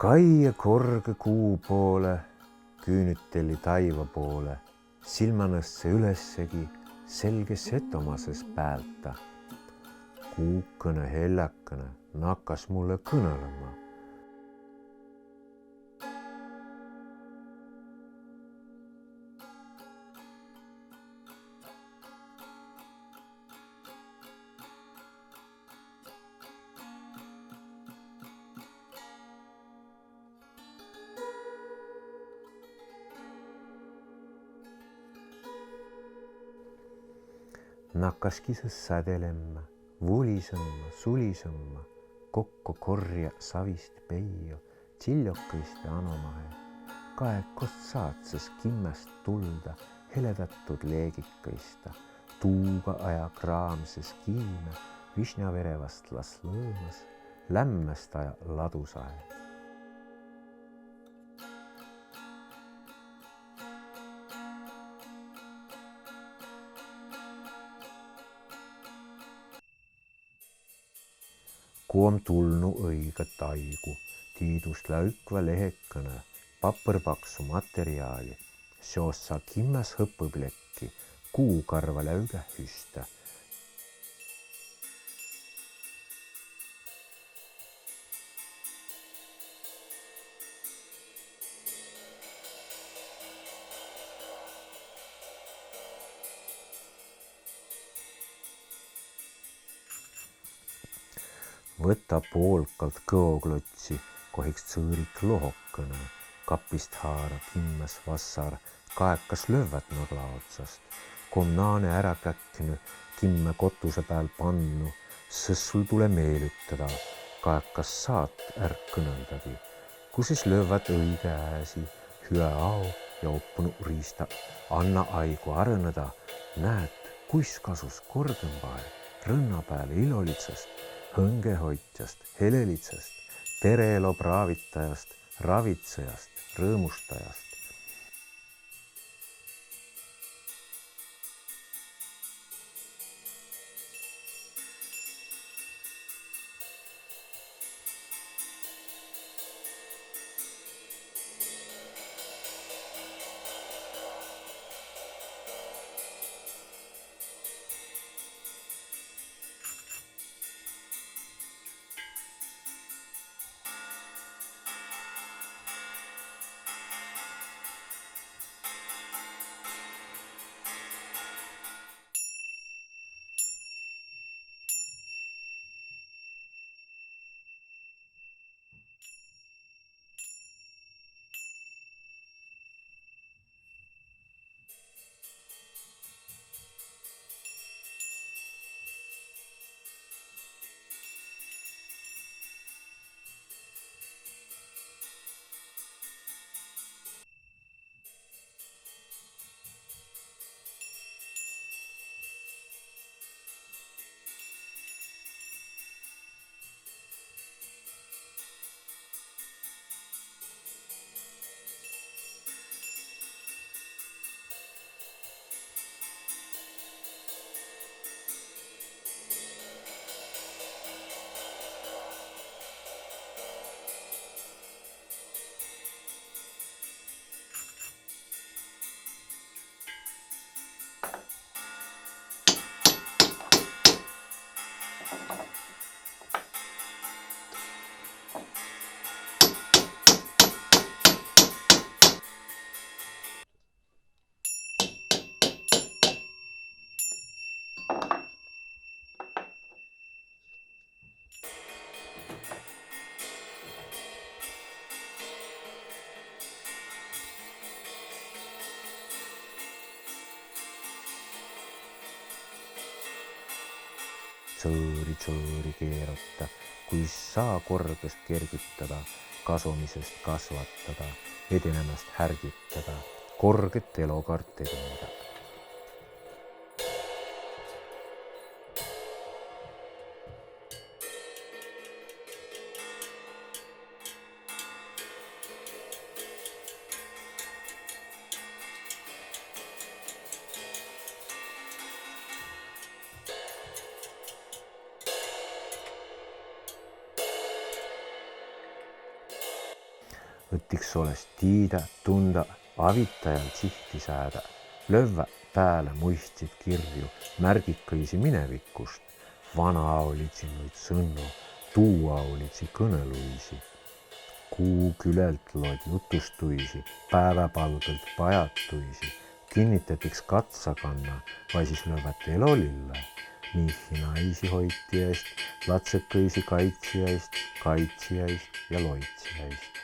Kaie korge kuu poole, küünüteli taiva poole, silmanõsse ülessegi selge setomases päältä. Kuukõne heljakõne nakkas mulle kõnelema. Nakkaski se sädelemä, vulisemma, sulisemma, kokko korja savist peio, tsiljokkõiste anomahe. Kaekost saatses kimmäst tulda heledatud leegikõista, tuuga aja kraamses kiime, višnjaverevast las lõõmas, lämmest aja ladusahe. Kui on tulnu õiga taigu, tiidust läükva lehekõne, papõrpaksu materiaali, seos saa kimmäs hõpõplekki, kuukarva läüge hüstä. Võta poolkalt kõoklotsi, kohiks tsõõrik lohokõne, kapist haara kimmäs vassar, kaekas löövat nagla otsast. Kom naane ära käkkinu, kimme kotuse peal pannu, sõs sul tule meelütada, kaekas saat ärkkõneldagi. Kui siis löövad õige ääsi, hüä ao ja oppunu riista, anna aigu arõneda, näed, kuis kasus korgõmbae, rõnna peale ilolitsast, hõngehoitjast, helelitsast, pereelo praavitajast, ravitsejast, rõõmustajast. Tsõõri keerata, kui saa korgest kergitada, kasumisest kasvatada, edenemast härgitada, korget elokart edenda. Võtiks olest tiida, tunda, avitajal sihti säädä, lövvä pääle muistsid kirju, märgikõisi minevikust, vana-aulitsi sõnnu, tuu-aulitsi kõneluisi, kuu külelt loed jutustuisi, päeväpalgalt pajatuisi, kinnitatiks katsakanna vai siis lövät elolille, miihi naisi hoiti eest, latsekõisi kaitsjaist ja loitsjaist.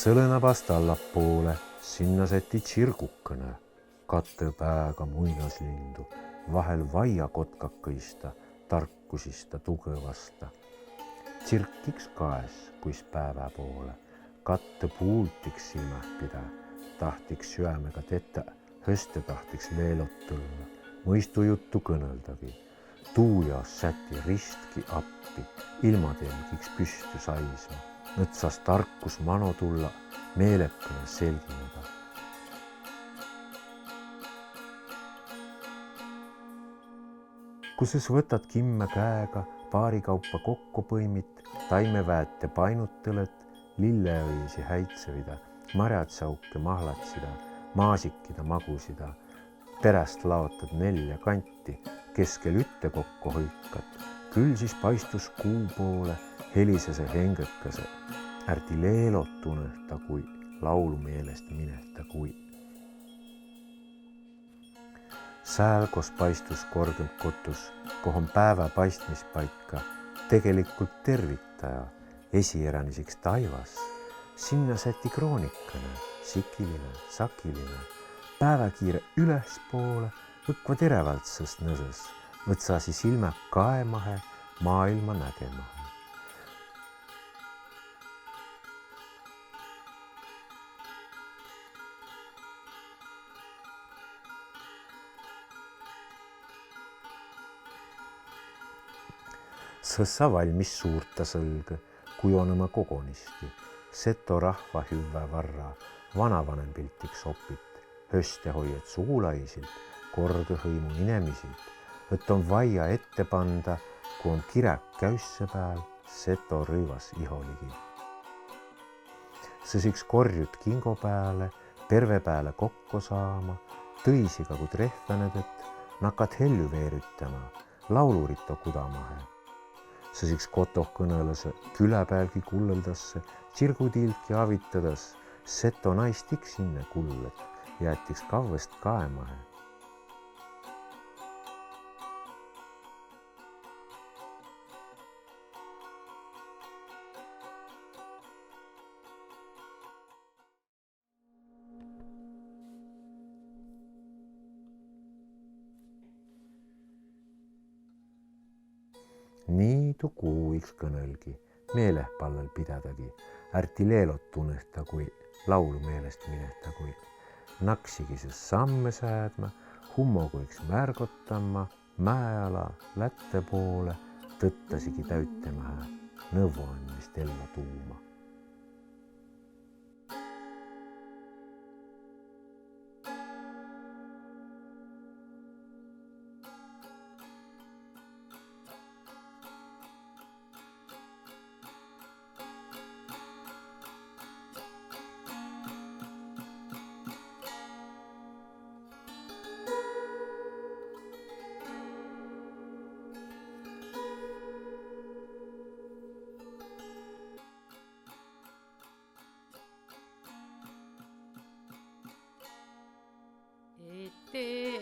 Sõlenabast allapoole, sinna sätti tsirgukõne, kattepääga muinaslindu, vahel vaia kotkakõista, tarkusista tugevasta. Tsirkiks kaes, kuis päevä poole, katte puultiks silmäh pidä, tahtiks süämega tetä, höste tahtiks leelottulla, mõistujuttu kõneldagi. Tuujaos säti ristki appi, ilmatelgiks püsty saisma. Nõtsas tarkus mano tulla, meelepõne selgineda. Kuses võtad kimme käega, paari kaupa kokku põimit, taimeväete painutõlet, lilleõisi häitsevida, marjatsauke mahlatsida, maasikida magusida, peräst laotad nelja kanti, keskel ütte kokku hõikat, küll siis paistus kuu poole, helisese hengekese, ärti leelot tunehta kui, laulu meelest minehta kui. Sääl, kos paistus korgem kotus, kohon päevä paistmispaika, tegelikult tervitaja, esieräniseks taivas, sinna säti kroonikane, sikiline, sakiline, päeväkiire ülespoole, õkva terevält sõst nõsõs, võtsasi silmä kaemahe, maailma nägemahe. Sõssa valmis suurta sõlgõ, kujonema kogonisti, seto rahva hüvä varra, vanavanem piltiks opit, höste hoiet sugulaisilt, korgõ hõimu inemiselt, et on vaia ette panda, kui on kiräk käüsse pääl, seto rõivas iholigi. Sõsiks korjut kingo pääle, perve pääle kokko saama, tõisiga kui trehvänedet, nakad helju veeryttämä, laulurito kudamahe. Sõsiks kotoh kõnelase, küläpäälgi kulleldasse, tsirgutiilki avitades, seto naistik sinne kullet, jäetiks kavvest kaemahe. Niidu kuuiks kõnelgi, meelehpallel pidädagi, ärti leelot tunehta kui, laulu meelest minehta kui. Naksigi se samme säädmä, hummoguiks märgottamma, mäeala lätte poole, tõttasigi täytemähe, nõvu andmist elva tuuma.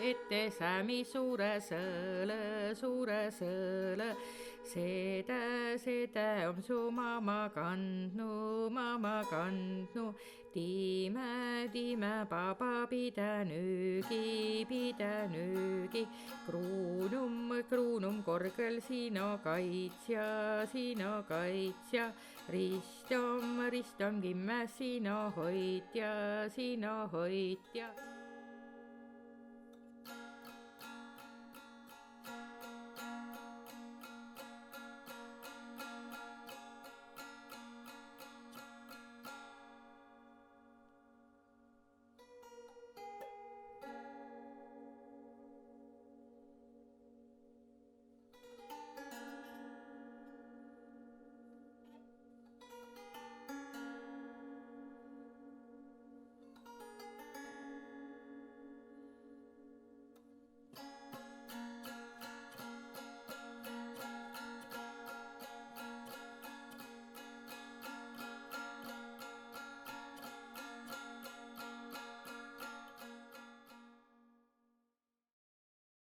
Ette sämi suure sõõle, Seda om su mamma kandnu, tiime, papa pidänügi, kruunum korgel sina kaitsja, ristom kimmes sina hoidja.